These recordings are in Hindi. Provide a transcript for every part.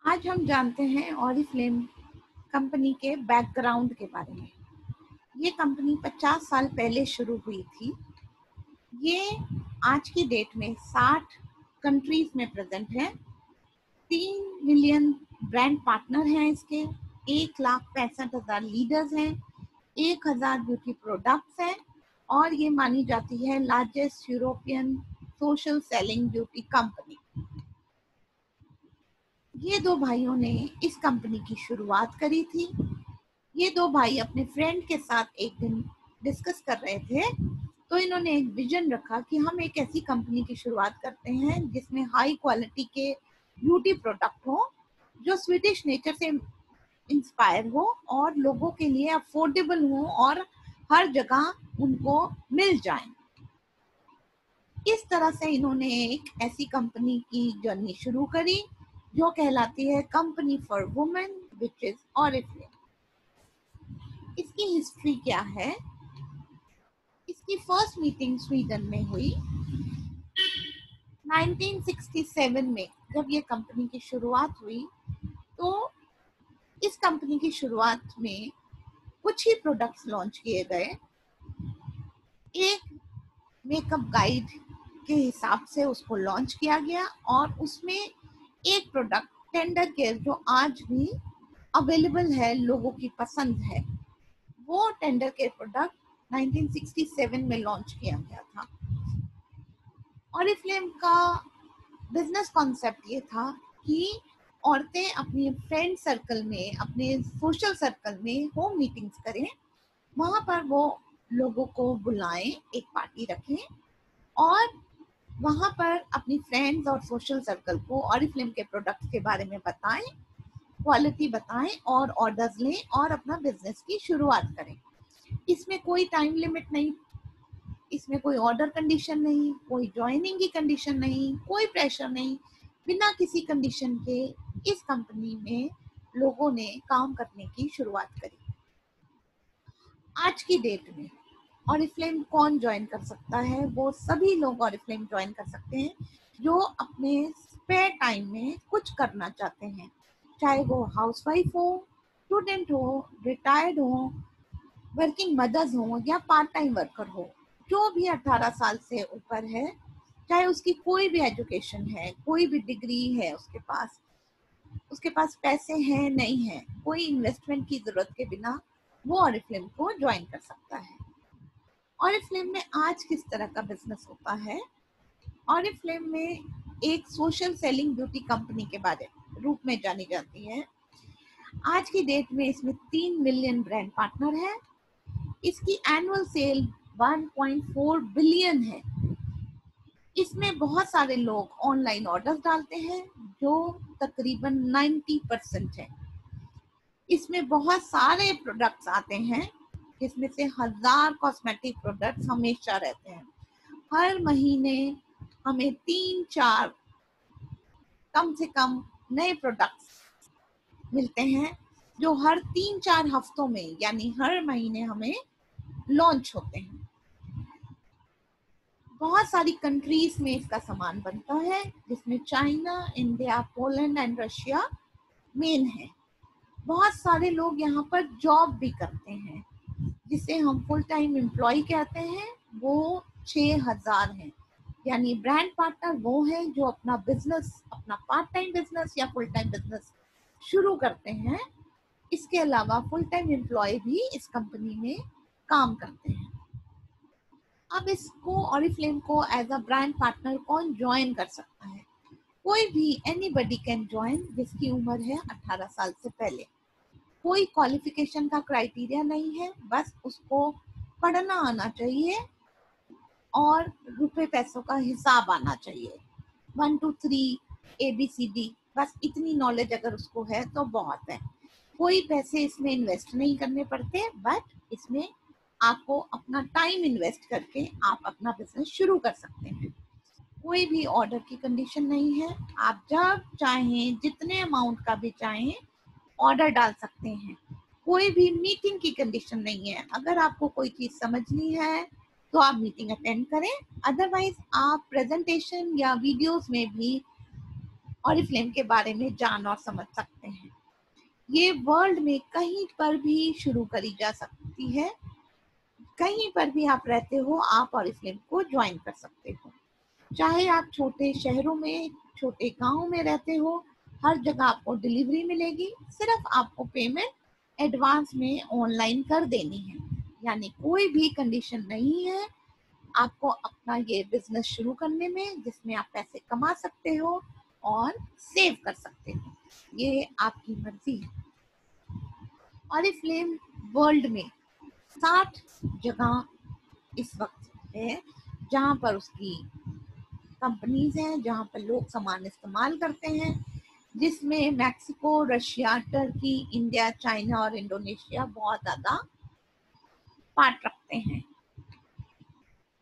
आज हम जानते हैं ऑरिफ्लेम कंपनी के बैकग्राउंड के बारे में। ये कंपनी 50 साल पहले शुरू हुई थी। ये आज की डेट में 60 कंट्रीज में प्रेजेंट है। 3 मिलियन ब्रांड पार्टनर हैं इसके, 1,65,000 लीडर्स हैं, 1,000 ब्यूटी प्रोडक्ट्स हैं और ये मानी जाती है largest European social selling beauty company. ये दो भाइयों ने इस कंपनी की शुरुआत करी थी। ये दो भाई अपने फ्रेंड के साथ एक दिन डिस्कस कर रहे थे, तो इन्होंने एक विजन रखा कि हम एक ऐसी कंपनी की शुरुआत करते हैं जिसमें हाई क्वालिटी के ब्यूटी प्रोडक्ट हो, जो स्वीडिश नेचर से इंस्पायर हो और लोगों के लिए अफोर्डेबल हो और हर जगह उनको मिल जाए। इस तरह से इन्होंने एक ऐसी कंपनी की जर्नी शुरू करी जो कहलाती है company for women, which is Oriflame. इसकी हिस्ट्री क्या है? इसकी फर्स्ट मीटिंग स्वीडन में हुई 1967 में। जब ये कंपनी की शुरुआत हुई तो इस कंपनी की शुरुआत में कुछ ही प्रोडक्ट्स लॉन्च किए गए। एक मेकअप गाइड के हिसाब से उसको लॉन्च किया गया और उसमें एक प्रोडक्ट टेंडर केयर, जो आज भी अवेलेबल है, लोगों की पसंद है, वो टेंडर केयर प्रोडक्ट 1967 में लॉन्च किया गया था। ऑरिफ्लेम का बिजनेस कॉन्सेप्ट ये था कि औरतें अपने फ्रेंड सर्कल में, अपने सोशल सर्कल में होम मीटिंग्स करें, वहां पर वो लोगों को बुलाएं, एक पार्टी रखें और वहां पर अपनी फ्रेंड्स और सोशल सर्कल को ऑरिफ्लेम के प्रोडक्ट्स के बारे में बताएं, क्वालिटी बताएं और ऑर्डर्स लें और अपना बिजनेस की शुरुआत करें। इसमें कोई टाइम लिमिट नहीं, इसमें कोई ऑर्डर कंडीशन नहीं, कोई ज्वाइनिंग की कंडीशन नहीं, कोई प्रेशर नहीं। बिना किसी कंडीशन के इस कंपनी में लोगों ने काम करने की शुरुआत करी। आज की डेट में ऑरिफ्लेम कौन ज्वाइन कर सकता है? वो सभी लोग ऑरिफ्लेम ज्वाइन कर सकते हैं जो अपने स्पेयर टाइम में कुछ करना चाहते हैं, चाहे वो हाउसवाइफ हो, स्टूडेंट हो, रिटायर्ड हो, वर्किंग मदर्स हो या पार्ट टाइम वर्कर हो। जो भी 18 साल से ऊपर है, चाहे उसकी कोई भी एजुकेशन है, कोई भी डिग्री है उसके पास पैसे हैं नहीं है, कोई इन्वेस्टमेंट की जरूरत के बिना वो ऑरिफ्लेम को ज्वाइन कर सकता है। ऑरिफ्लेम में आज किस तरह का बिजनेस होता है? ऑरिफ्लेम में एक सोशल सेलिंग ब्यूटी कंपनी के बारे रूप में जानी जाती है। आज की डेट में इसमें 3 मिलियन ब्रांड पार्टनर है। इसकी एनुअल सेल 1.4 बिलियन है। इसमें बहुत सारे लोग ऑनलाइन ऑर्डर्स डालते हैं, जो तकरीबन 90% है। इसमें बहुत सारे प्रोडक्ट्स आते हैं, जिसमें से 1000 कॉस्मेटिक प्रोडक्ट्स हमेशा रहते हैं। हर महीने हमें 3-4 कम से कम नए प्रोडक्ट्स मिलते हैं, जो हर 3-4 हफ्तों में यानी हर महीने हमें लॉन्च होते हैं। बहुत सारी कंट्रीज में इसका सामान बनता है, जिसमें China, India, Poland and Russia main है। बहुत सारे लोग यहाँ पर जॉब भी करते हैं, जिसे हम फुल टाइम एम्प्लॉय कहते हैं। वो 6000 हैं। यानी ब्रांड पार्टनर वो हैं जो अपना बिजनेस, अपना पार्ट टाइम बिजनेस या फुल टाइम बिजनेस शुरू करते हैं। इसके अलावा फुल टाइम एम्प्लॉय भी इस कंपनी में काम करते हैं। अब इसको ऑरिफ्लेम को एज अ ब्रांड पार्टनर कौन ज्वाइन कर सकता है? कोई भी, एनीबडी कैन ज्वाइन, जिसकी उम्र है 18 साल से पहले। कोई क्वालिफिकेशन का क्राइटेरिया नहीं है, बस उसको पढ़ना आना चाहिए और रुपए पैसों का हिसाब आना चाहिए। 1 2 3 ABCD, बस इतनी नॉलेज अगर उसको है तो बहुत है। कोई पैसे इसमें इन्वेस्ट नहीं करने पड़ते, बट इसमें आपको अपना टाइम इन्वेस्ट करके आप अपना बिजनेस शुरू कर सकते हैं। कोई भी ऑर्डर की कंडीशन नहीं है। आप जब चाहें, जितने अमाउंट का भी चाहें, ऑर्डर डाल सकते हैं। कोई भी मीटिंग की कंडीशन नहीं है। अगर आपको कोई चीज समझनी है तो आप मीटिंग अटेंड करें, अदरवाइज आप प्रेजेंटेशन या वीडियोस में भी ऑरिफ्लेम के बारे में जान और समझ सकते हैं। ये वर्ल्ड में कहीं पर भी शुरू करी जा सकती है, कहीं पर भी आप रहते हो आप ऑरिफ्लेम को ज्वाइन कर सकते हो। चाहे आप छोटे शहरों में, छोटे गांव में रहते हो, हर जगह आपको डिलीवरी मिलेगी। सिर्फ आपको पेमेंट एडवांस में ऑनलाइन कर देनी है, यानी कोई भी कंडीशन नहीं है आपको अपना ये बिजनेस शुरू करने में, जिसमें आप पैसे कमा सकते हो और सेव कर सकते हो। ये आपकी मर्जी है। ऑरिफ्लेम वर्ल्ड में 60 जगह इस वक्त है जहां पर उसकी कंपनीज हैं, जहां पर लोग सामान इस्तेमाल करते हैं, जिसमें Mexico, Russia, Turkey, India, China और इंडोनेशिया बहुत ज्यादा पार्ट रखते हैं।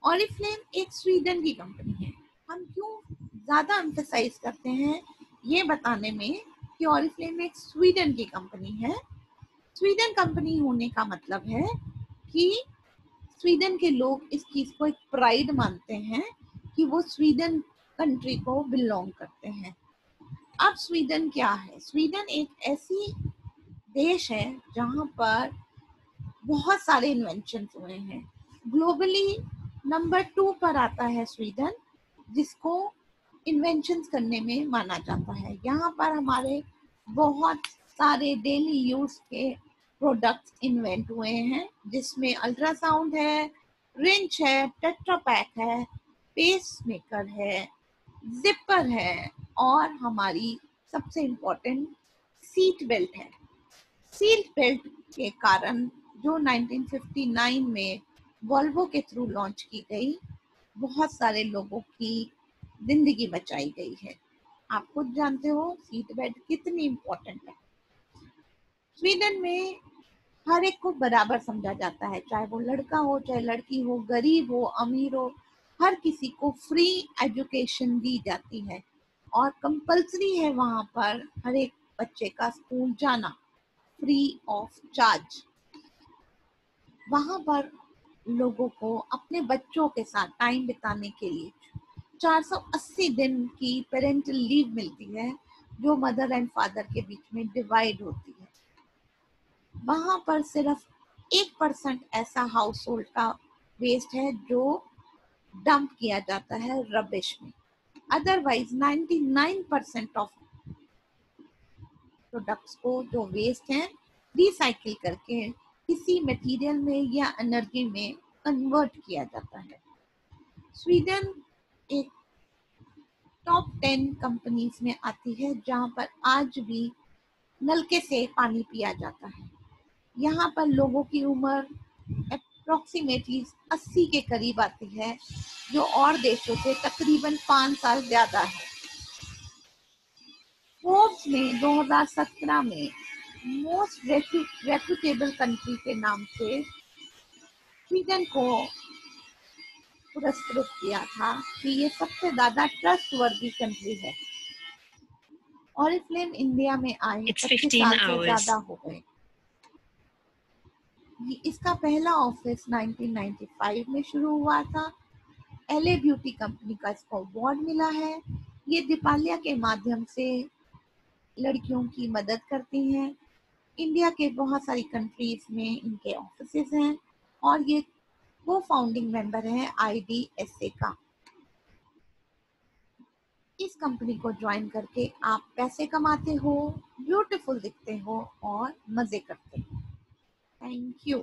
ऑरिफ्लेम एक स्वीडन की कंपनी है। हम क्यों ज्यादा एम्फेसाइज करते हैं ये बताने में कि ऑरिफ्लेम एक स्वीडन की कंपनी है। स्वीडन कंपनी होने का मतलब है कि स्वीडन के लोग इस चीज को एक प्राइड मानते हैं कि वो स्वीडन कंट्री को बिलोंग करते हैं। अब स्वीडन क्या है? स्वीडन एक ऐसी देश है जहां पर बहुत सारे इन्वेंशन हुए हैं। ग्लोबली नंबर 2 पर आता है स्वीडन, जिसको इन्वेंशंस करने में माना जाता है। यहाँ पर हमारे बहुत सारे डेली यूज के प्रोडक्ट्स इन्वेंट हुए हैं, जिसमें अल्ट्रासाउंड है, रिंच है, टेट्रा पैक है, पेस मेकर है, जिपर है और हमारी सबसे इम्पोर्टेंट सीट बेल्ट है। सीट बेल्ट के कारण जो 1959 में वॉल्वो के थ्रू लॉन्च की गई, बहुत सारे लोगों की जिंदगी बचाई गई है। आप खुद जानते हो सीट बेल्ट कितनी इम्पोर्टेंट है। स्वीडन में हर एक को बराबर समझा जाता है, चाहे वो लड़का हो, चाहे लड़की हो, गरीब हो, अमीर हो, हर किसी को फ्री एजुकेशन दी जाती है और कंपल्सरी है वहां पर हर एक बच्चे का स्कूल जाना फ्री ऑफ चार्ज। वहां पर लोगों को अपने बच्चों के साथ टाइम बिताने के लिए 480 दिन की पेरेंटल लीव मिलती है, जो मदर एंड फादर के बीच में डिवाइड होती है। वहां पर सिर्फ 1% ऐसा हाउस होल्ड का वेस्ट है जो डंप किया जाता है रबिश में। अदरवाइज 99% ऑफ प्रोडक्ट्स को जो वेस्ट हैं रिसाइकिल करके किसी मटेरियल में या एनर्जी में कन्वर्ट किया जाता है। स्वीडन एक टॉप 10 कंपनीज में आती है जहां पर आज भी नलके से पानी पिया जाता है। यहाँ पर लोगों की उम्र अप्रोक्सीमेटली 80 के करीब आती है, जो और देशों से तकरीबन 5 साल ज्यादा है। फोर्ब्स ने 2017 में मोस्ट रेप्यूटेबल कंट्री के नाम से स्वीडन को पुरस्कृत किया था कि ये सबसे ज्यादा ट्रस्टवर्दी कंट्री है। ऑरिफ्लेम इंडिया में आए 25 साल से ज्यादा हो गए। इसका पहला ऑफिस 1995 में शुरू हुआ था। एलए ब्यूटी कंपनी का इसको अवार्ड मिला है। ये दीपालिया के माध्यम से लड़कियों की मदद करती हैं। इंडिया के बहुत सारी कंट्रीज में इनके ऑफिसेज हैं और ये वो फाउंडिंग मेंबर है आईडीएसए का। इस कंपनी को ज्वाइन करके आप पैसे कमाते हो, ब्यूटीफुल दिखते हो और मजे करते हो। Thank you.